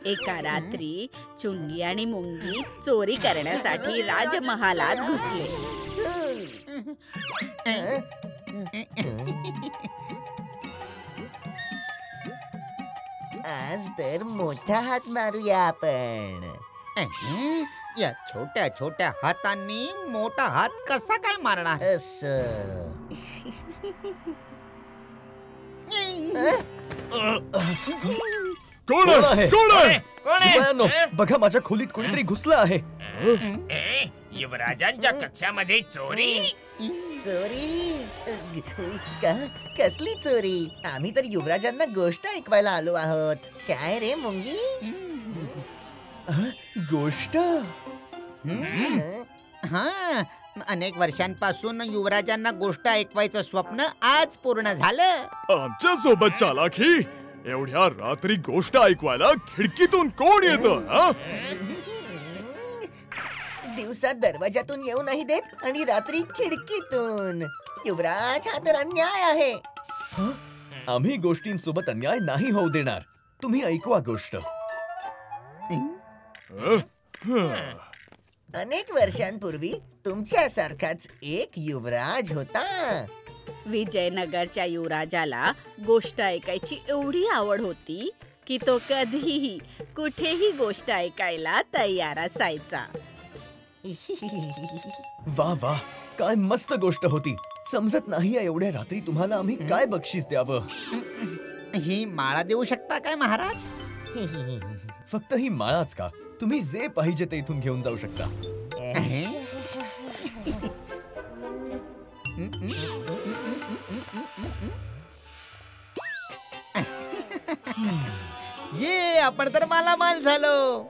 एका रात्री चुंगी आणि मुंगी चोरी करण्यासाठी राजमहालात घुसले. आज तर मोठा हात मारूया आपण. या छोट्या छोट्या हातांनी मोठा हात कसा काय मारणार? असं. कोण आहे? कोण आहे? शिपायांनो, बघा माझ्या खोलीत कोणीतरी घुसलं आहे. युवराजांच्या कक्षामध्ये चोरी? चोरी? कसली चोरी? आम्ही तर युवराजांना गोष्ट ऐकवायला आलो आहोत. काय रे मुंगी? गोष्ट? हा, अनेक वर्षांपासून युवराजांना गोष्ट ऐकवायचं स्वप्न आज पूर्ण झालं. आमच्या सोबत चालाखी? एवढ्या रात्री गोष्ट ऐकवायला खिडकीतून कोण येतं? दिवसात दरवाजातून येऊ नाही देत आणि रात्री खिडकीतून. युवराज, हा तर अन्याय आहे. आम्ही गोष्टींसोबत अन्याय नाही होऊ देणार. तुम्ही ऐकवा गोष्ट. अनेक वर्षांपूर्वी तुमच्यासारखाच एक युवराज होता. विजयनगरच्या युवराजाला गोष्ट ऐकायची एवढी आवड होती की तो कधीही कुठेही गोष्ट ऐकायला तयार असायचा. वा वा, काय मस्त गोष्ट होती. समजत नाही एवढ्या रात्री तुम्हाला आम्ही काय बक्षीस द्यावं. ही माळा देऊ शकता काय महाराज? फक्त ही माळाच का? तुम्ही जे पाहिजे ते इथून घेऊन जाऊ शकता. ये, आपण तर मालामाल झालो.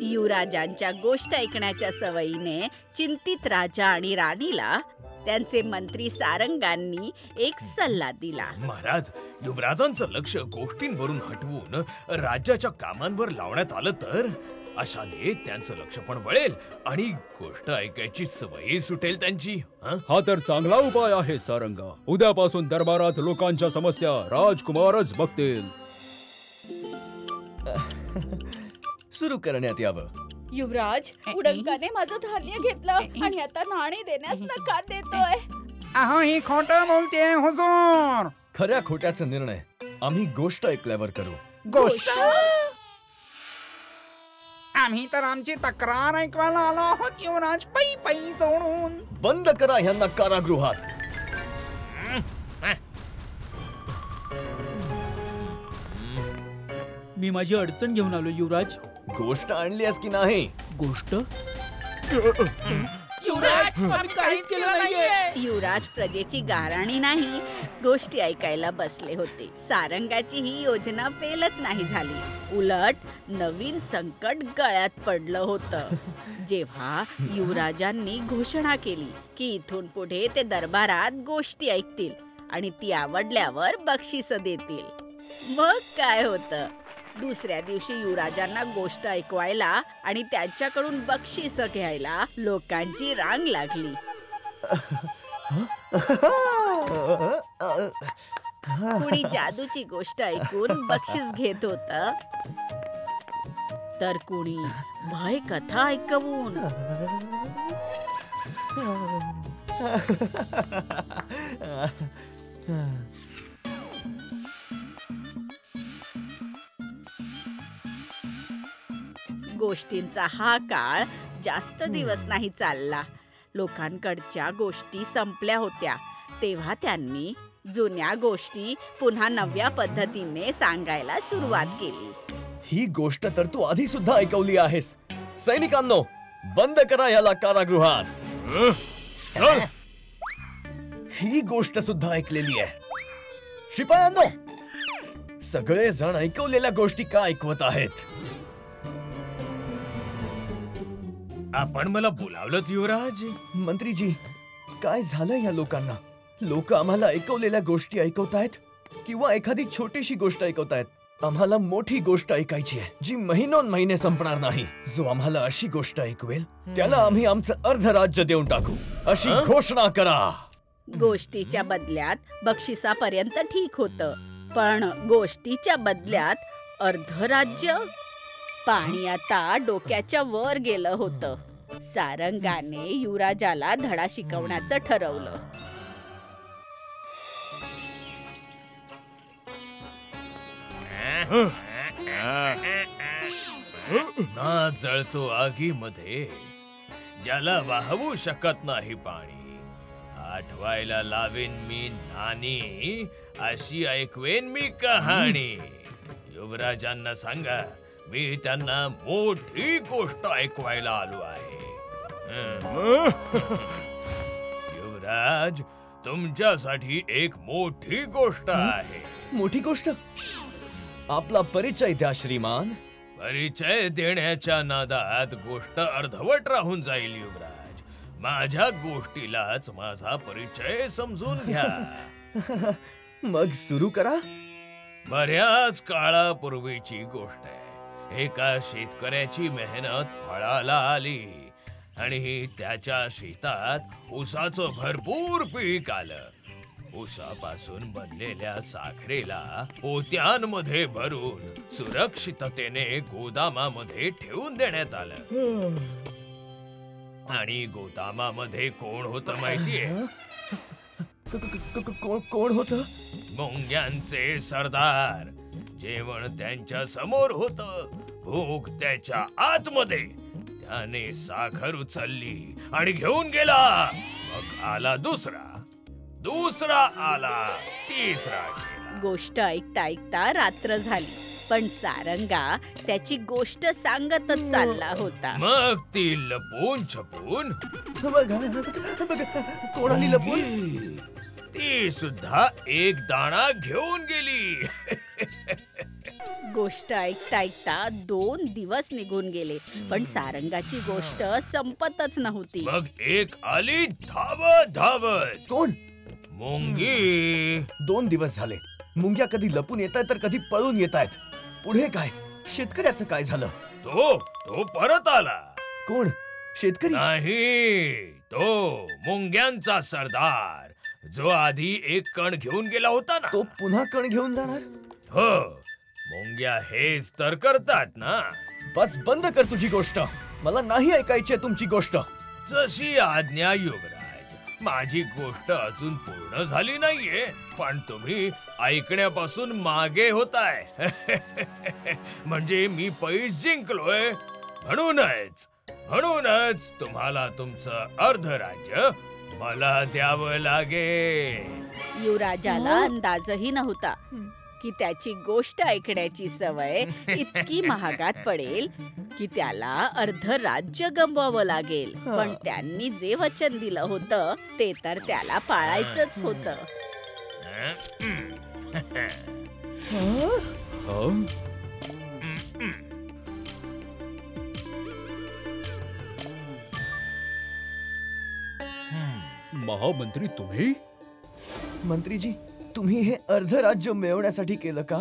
युवराजांच्या गोष्ट ऐकण्याच्या सवयीने चिंतित राजा आणि राणीला त्यांचे मंत्री सारंगांनी एक सल्ला दिला. महाराज, युवराजांचं लक्ष गोष्टींवरून हटवून राज्याच्या कामांवर लावण्यात आलं तर अशाने त्यांचं लक्ष पण वळेल आणि गोष्ट ऐकायची सवयही सुटेल त्यांची. हा तर चांगला उपाय आहे सारंगा. उद्यापासून दरबारात लोकांच्या समस्या राजकुमारच बघतील. सुरू करण्यात यावं. युवराज, उडंकाने माझं धान्य घेतलं आणि आता नाणे देण्यास नकार देतोय. अहो, ही खोटं बोलतेय हुजूर. खऱ्या खोट्याचा निर्णय आम्ही गोष्ट ऐकल्यावर करू. गोष्ट? आम्ही तर आमची तक्रार ऐकवायला आलो आहोत युवराज, पै पै जोडून. बंद करा ह्यांना कारागृहात. मी माझी अडचण घेऊन आलो युवराज. गोष्ट आणलीस की नाही? गोष्ट? युवराज, आम्ही काहीच केलं नाहीये. युवराज प्रजेची गाराणी नाही, गोष्टी ऐकायला बसले होते. सारंगाची ही योजना फेलच नाही झाली. उलट नवीन संकट गळ्यात पडलं होतं. जेव्हा युवराजांनी घोषणा केली की इथून पुढे ते दरबारात गोष्टी ऐकतील आणि ती आवडल्यावर बक्षीस देतील. मग काय होतं? दुसऱ्या दिवशी युवराजांना गोष्ट ऐकवायला आणि त्यांच्याकडून बक्षीस घ्यायला लोकांची रांग लागली. कुणी जादूची गोष्ट ऐकून बक्षीस घेत होतं, तर कुणी भय कथा ऐकवून. गोष्टींचा हा काळ जास्त दिवस नाही चालला. लोकांकडच्या गोष्टी संपल्या होत्या. तेव्हा त्यांनी जुन्या गोष्टी पुन्हा नव्या पद्धतीने सांगायला सुरुवात केली. ही गोष्ट तर तू आधी सुद्धा ऐकवली आहेस. सैनिकांनो, बंद करा याला कारागृहात. ही गोष्ट सुद्धा ऐकलेली आहे. शिपायांनो, सगळे जण ऐकवलेल्या गोष्टी का ऐकवत आहेत? आपण मला बोलावलं युवराज? मंत्रीजी, काय झालं या लोकांना? लोक आम्हाला ऐकवलेल्या गोष्टी ऐकवतायत किंवा एखादी छोटीशी गोष्ट ऐकवतायत? आम्हाला मोठी गोष्ट ऐकायची आहे, जी महिनोन महिने संपणार नाही. जो आम्हाला अशी गोष्ट ऐकवेल त्याला आम्ही आमचं अर्ध राज्य देऊन टाकू, अशी घोषणा करा. गोष्टीच्या बदल्यात बक्षिसापर्यंत ठीक होतं, पण गोष्टीच्या बदल्यात अर्ध राज्य? पाणी आता डोक्याच्या वर गेलं होतं. सारंगाने युवराजाला धडा शिकवण्याचं ठरवलं. ना जळतो आगीमध्ये, ज्याला वाहवू शकत नाही पाणी. आठवायला लावेन मी नानी, अशी ऐकवेन मी कहाणी. युवराजांना सांगा, मी त्यांना मोठी गोष्ट ऐकवायला आलो आहे. युवराज, तुमच्यासाठी एक मोठी गोष्ट आहे. मोठी गोष्ट? आपला परिचय द्या श्रीमान. परिचय देण्याच्या नादात गोष्ट अर्धवट राहून जाईल युवराज. माझ्या गोष्टीलाच माझा परिचय समजून घ्या. मग सुरू करा. बऱ्याच काळापूर्वीची गोष्ट आहे. एका शेतकऱ्याची मेहनत फळाला आली आणि त्याच्या शेतात ऊसाचं भरपूर पीक आलं. ऊसापासून बनलेल्या साखरेला पोत्यांमध्ये भरून सुरक्षिततेने गोदामामध्ये ठेवून देण्यात आलं. आणि गोदामामध्ये कोण होतं माहितीये? कोण होत? मुंग्यांचे सरदार. जेवण त्यांच्या समोर होत, भूक त्याच्या आतमध्ये. त्याने साखर उचलली आणि घेऊन गेला. मग आला दुसरा आला, तिसरा गेला. गोष्ट ऐकता ऐकता रात्र झाली, पण सारंगा त्याची गोष्ट सांगतच चालला होता. मग ती लपून छपून बघा, कोण आली लपून? ती सुद्धा एक दाणा घेऊन गेली. गोष्ट ऐकता ऐकता 2 दिवस निघून गेले, पण सारंगाची गोष्ट संपतच नव्हती. मग एक आली धावत. कोण? मुंगी. 2 दिवस झाले. मुंग्या कधी लपून येतायत तर कधी पळून येतायत. पुढे काय? शेतकऱ्याचं काय झालं? तो परत आला. कोण? शेतकरी? नाही, तो मुंग्यांचा सरदार, जो आधी एक कण घेऊन गेला होता ना. तो पुन्हा कण घेऊन जाणार? हो, मुंग्या हेच तर करतात ना. बस बंद कर तुझी गोष्ट. मला नाही ऐकायची तुमची गोष्ट. जशी आज्ञा युवराज. माझी गोष्ट अजून पूर्ण झाली नाहीये, पण तुम्ही ऐकण्यापासून मागे होताय. म्हणजे मी पैस जिंकलोय. म्हणूनच तुम्हाला तुमचं अर्ध राज्य मला द्यावं लागेल. युवराजाला अंदाजही नव्हता की त्याची गोष्ट ऐकण्याची सवय इतकी महागात पडेल की त्याला अर्ध राज्य गमवावं लागेल. पण त्यांनी जे वचन दिलं होतं ते तर त्याला पाळायचंच होतं. महामंत्री तुम्ही? मंत्रीजी, तुम्ही हे अर्ध राज्य मिळवण्यासाठी केलं का?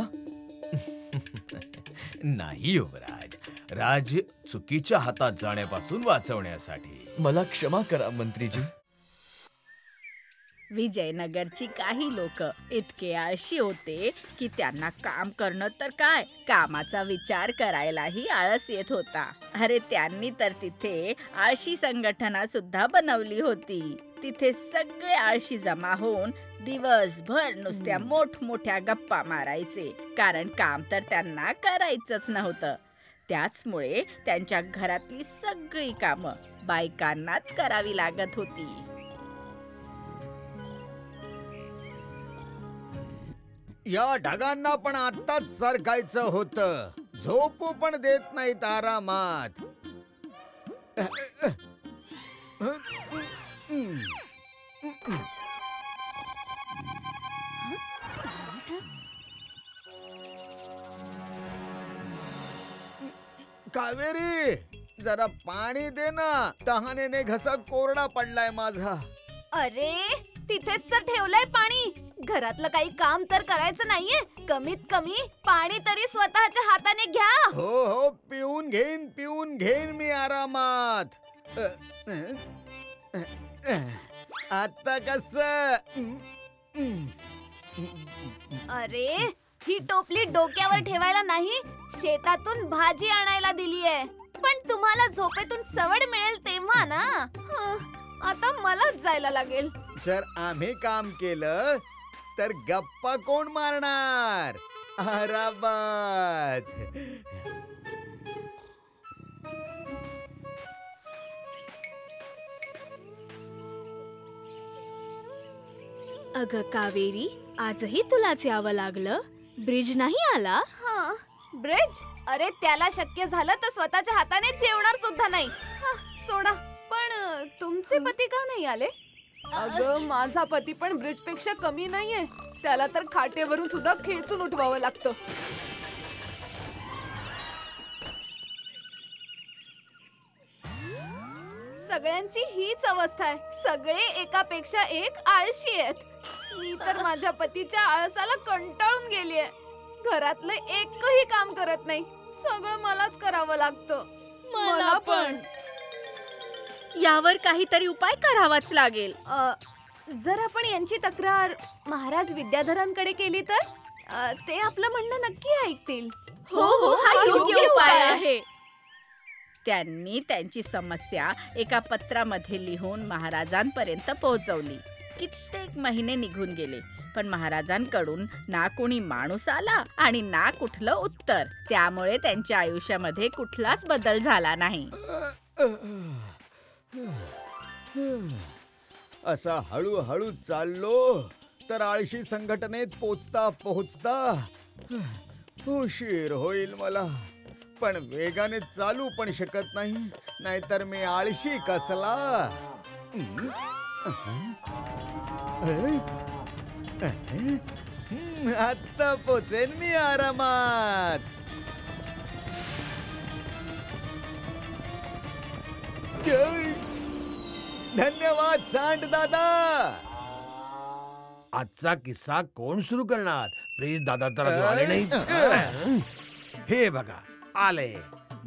नाही युवराज, राज्य चुकीच्या हातात जाण्यापासून वाचवण्यासाठी. मला क्षमा करा मंत्रीजी. विजयनगरची काही लोक इतके आळशी होते की त्यांना काम करणं तर काय, कामाचा विचार करायलाही आळस येत होता. अरे त्यांनी तर तिथे आळशी संघटना सुद्धा बनवली होती. तिथे सगळे आळशी जमा होऊन दिवसभर नुसत्या मोठमोठ्या गप्पा मारायचे, कारण काम तर त्यांना करायचंच नव्हतं. त्याचमुळे त्यांच्या घरातली सगळी कामं बायकांनाच करावी लागत होती. या ढगांना पण आत्ताच सरकायचं होतं. झोपू पण देत नाहीत आरामात. कावेरी, जरा पाणी दे ना. तहानेने घसा कोरडा पडलाय माझा. अरे तिथेच तर ठेवलंय पाणी. घरातलं काही काम तर करायचं नाहीये. कमीत कमी पाणी तरी स्वतःच्या हाताने घ्या. हो, पिऊन घेईन मी आरामात. आता कस? अरे ही टोपली डोक्यावर ठेवायला नाही, शेतातून भाजी आणायला दिलीये. पण तुम्हाला झोपेतून सवड मिळेल तेव्हा ना. आता मलाच जायला लागेल. जर आम्ही काम केलं तर गप्पा कोण मारणार? आरामात. अगं कावेरी, आजही तुलाच यावं लागलं? ब्रिज नाही आला? हा, ब्रिज? अरे त्याला शक्य झालं तर स्वतःच्या हाताने जेवणार सुद्धा नाही. सोडा. पण तुमचे पती का नाही आले? अगं माझा पती पण ब्रिज पेक्षा कमी नाहीये. त्याला तर खाटेवरून सुद्धा खेचून उठवावं लागतं. सगळ्यांची हीच अवस्था आहे. सगळे एकापेक्षा एक आळशी आहेत. मी तर माझ्या पतीच्या आळसाला कंटाळून गेलीये. घरातलं एकही काम करत नाही. सगळं मलाच करावं लागतं. मला पण. यावर काहीतरी उपाय करावाच लागेल. जर आपण यांची तक्रार महाराज विद्याधरांकडे केली तर ते आपलं म्हणणं नक्की ऐकतील. हो हो, हा योग्य उपाय आहे. त्यांनी त्यांची समस्या एका पत्रामध्ये लिहून महाराजांपर्यंत पोहोचवली. कित्येक महिने निघून गेले, पण महाराजांकडून ना कोणी माणूस आला आणि ना कुठलं उत्तर. त्यामुळे त्यांच्या आयुष्यामध्ये कुठलाच बदल झाला नाही. असा हळूहळू चाललो तर आळशी संघटनेत पोचता पोहोचता उशीर होईल मला. पण वेगाने चालू पण शकत नाही, नाहीतर मी आळशी कसला. आता पोचेन मी आरामात. धन्यवाद सांड दादा. आजचा किस्सा कोण सुरू करणार? ब्रिज दादा तर अजून आले नाही. हे बघा आले.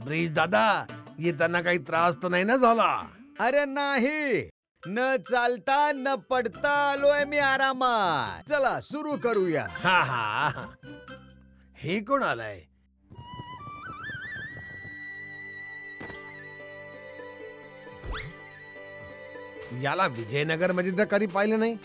ब्रिज दादा, येताना काही त्रास तर नाही ना झाला? अरे नाही, न चालता न पडता आलोय मी आरामात. चला सुरू करूया. हा हा, हे कोण आलाय? याला विजयनगर मध्ये तर कधी पाहिलं नाही.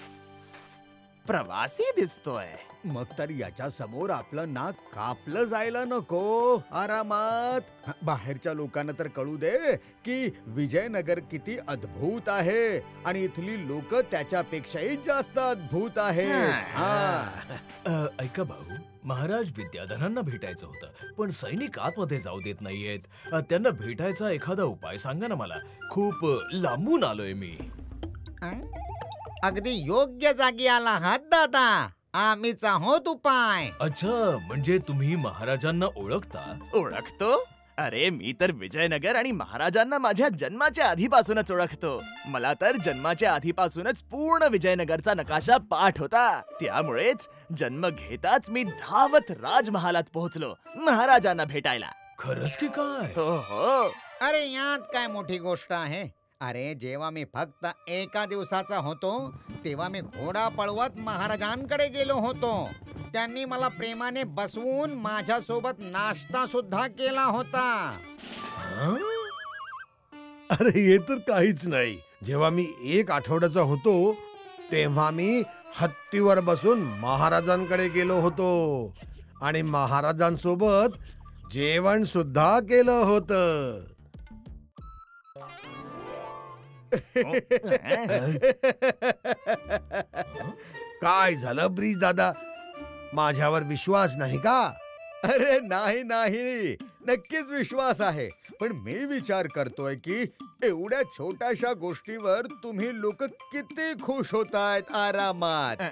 प्रवासी दिसतोय. मग तर याच्या समोर आपलं नाक कापलं जायला नको. आरामात. बाहेरच्या लोकांना तर कळू दे की विजयनगर किती अद्भुत आहे आणि इथली लोक त्याच्यापेक्षाही जास्त अद्भुत आहेत. ऐका भाऊ, महाराज विद्याधरांना भेटायचं होतं, पण सैनिक आतमध्ये जाऊ देत नाहीयेत. त्यांना भेटायचा एखादा उपाय सांगा ना मला. खूप लांबून आलोय मी. अगदी योग्य जागी आला आहात दादा. आम्हीच आहोत उपाय. अच्छा, म्हणजे तुम्ही महाराजांना ओळखता? ओळखतो? अरे मी तर विजयनगर आणि महाराजांना माझ्या जन्माच्या आधीपासूनच ओळखतो. मला तर जन्माच्या आधीपासूनच पूर्ण विजयनगरचा नकाशा पाठ होता. त्यामुळेच जन्म घेताच मी धावत राजमहालात पोहोचलो महाराजांना भेटायला. खरंच की काय? हो हो. अरे यात काय मोठी गोष्ट आहे. अरे जेव्हा मी फक्त एका दिवसाचा होतो तेव्हा मी घोडा पळवत महाराजांकडे गेलो होतो. त्यांनी मला प्रेमाने बसवून माझ्या सोबत नाश्ता सुद्धा केला होता. अरे हे तर काहीच नाही. जेव्हा मी 1 आठवड्याचा होतो तेव्हा मी हत्तीवर बसून महाराजांकडे गेलो होतो आणि महाराजांसोबत जेवण सुद्धा केलं होतं. काय झालं ब्रिज दादा? माझ्यावर विश्वास नाही का? अरे नाही नाही, नक्कीच विश्वास आहे. पण मी विचार करतोय की एवढ्या छोट्याशा गोष्टीवर तुम्ही लोक किती खुश होतायत आरामात.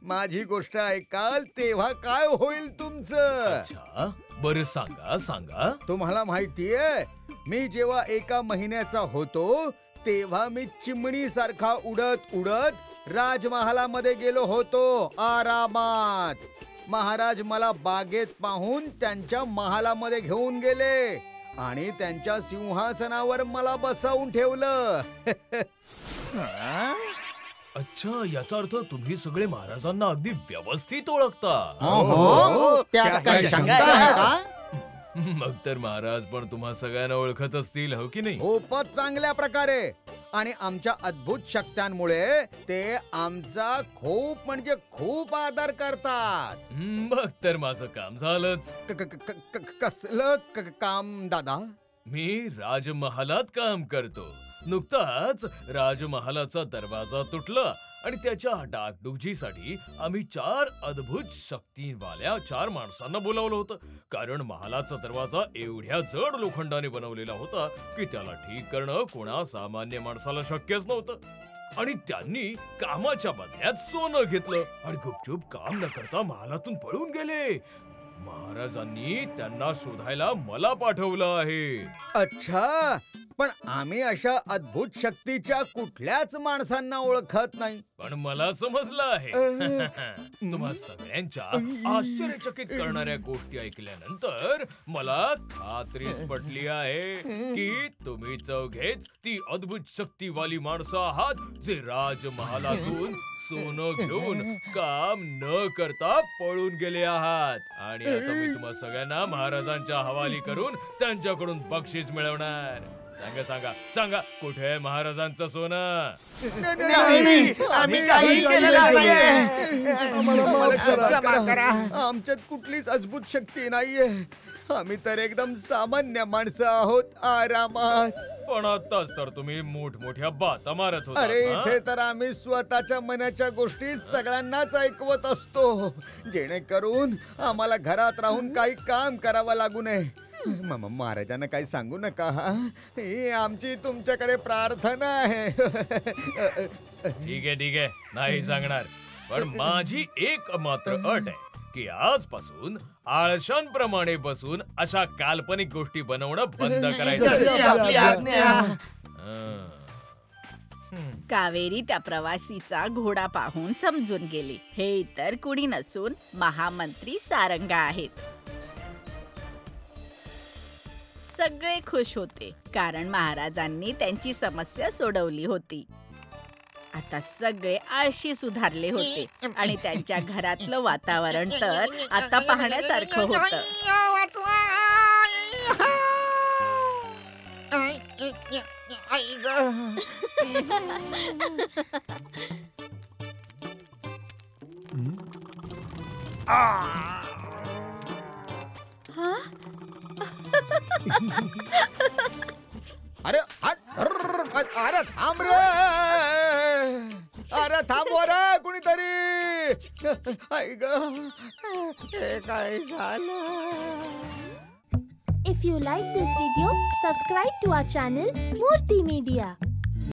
माझी गोष्ट ऐकाल तेव्हा काय होईल तुमचं? अच्छा, बरं सांगा सांगा. तुम्हाला माहितीये, मी जेव्हा 1 महिन्याचा होतो तेव्हा मी चिमणी सारखा उडत उडत राजमहालामध्ये गेलो होतो आरामात. महाराज मला बागेत पाहून त्यांच्या महालामध्ये घेऊन गेले आणि त्यांच्या सिंहासनावर मला बसवून ठेवलं. अच्छा, याचा अर्थ तुम्ही सगळे महाराजांना अगदी व्यवस्थित ओळखता. हो, त्यात काही शंका आहे का? मग तर महाराज पण तुम्हा सगळ्यांना ओळखत असतील, हो की नाही? खूपच चांगल्या प्रकारे. आणि आमच्या अद्भुत शक्त्यांमुळे ते आमचा खूप म्हणजे खूप आदर करतात. मग तर माझं काम झालंच. कसलं काम दादा? मी राजमहालात काम करतो. नुकताच राजमहालाचा दरवाजा तुटला आणि त्याच्या डागडुजीसाठी आम्ही 4 अद्भुत शक्तीवाल्या 4 माणसांना बोलावलं होतं. कारण महालाचा दरवाजा एवढ्या जड लोखंडाने बनवलेला होता की त्याला ठीक करणं कोणा सामान्य माणसाला शक्यच नव्हतं. आणि त्यांनी कामाच्या बदल्यात सोनं घेतलं आणि गुपचूप काम न करता महालातून पळून गेले. महाराजांनी त्यांना शोधायला मला पाठवलं आहे. अच्छा, पण आम्ही अशा अद्भुत शक्तीच्या कुठल्याच माणसांना ओळखत नाही. पण मला समजलं आहे. तुम्हा सगळ्यांच्या आश्चर्यचकित करणाऱ्या गोष्टी ऐकल्यानंतर मला खात्रीच पटली आहे की तुम्ही चौघेच ती अद्भुत शक्तीवाली माणसं आहात जे राजमहालातून सोनं घेऊन काम न करता पळून गेले आहात. आणि आता मी तुम्हा सगळ्यांना महाराजांच्या हवाली करून त्यांच्याकडून बक्षीस मिळवणार. सांगा सांगा सांगा, कुठे आहे महाराजांचं सोनं? आम्ही काही केलेलं नाहीये. आमच्यात कुठलीच अद्भुत शक्ती नाहीये. आम्ही तर एकदम सामान्य माणसं आहोत, आरामात. पण आताच तर तुम्ही मोठमोठ्या बाता मारत होता. अरे इथे तर आम्ही स्वतःच्या मनाच्या गोष्टी सगळ्यांनाच ऐकवत असतो, जेणेकरून आम्हाला घरात राहून काही काम करावं लागू नये. महाराजांना काही सांगू नका. ही आमची तुमच्याकडे प्रार्थना आहे. ठीक आहे ठीक आहे, नाही सांगणार. पण माझी एक मात्र अट आहे की आजपासून आळशांप्रमाणे बसून अशा काल्पनिक गोष्टी बनवणं बंद करायचं. कावेरी त्या प्रवासीचा घोडा पाहून समजून गेली, हे इतर कुणी नसून महामंत्री सारंगा आहेत. सगळे खुश होते कारण महाराजांनी त्यांची समस्या सोडवली होती. आता सगळे आळशी सुधारले होते आणि त्यांच्या घरातलं वातावरण तर आता पाहण्यासारखं होतं. अरे अरे थांब रे, अरे थांबव रे कुणीतरी. आई ग, हे काय झालं? If you like this video, subscribe to our channel Murthy Media.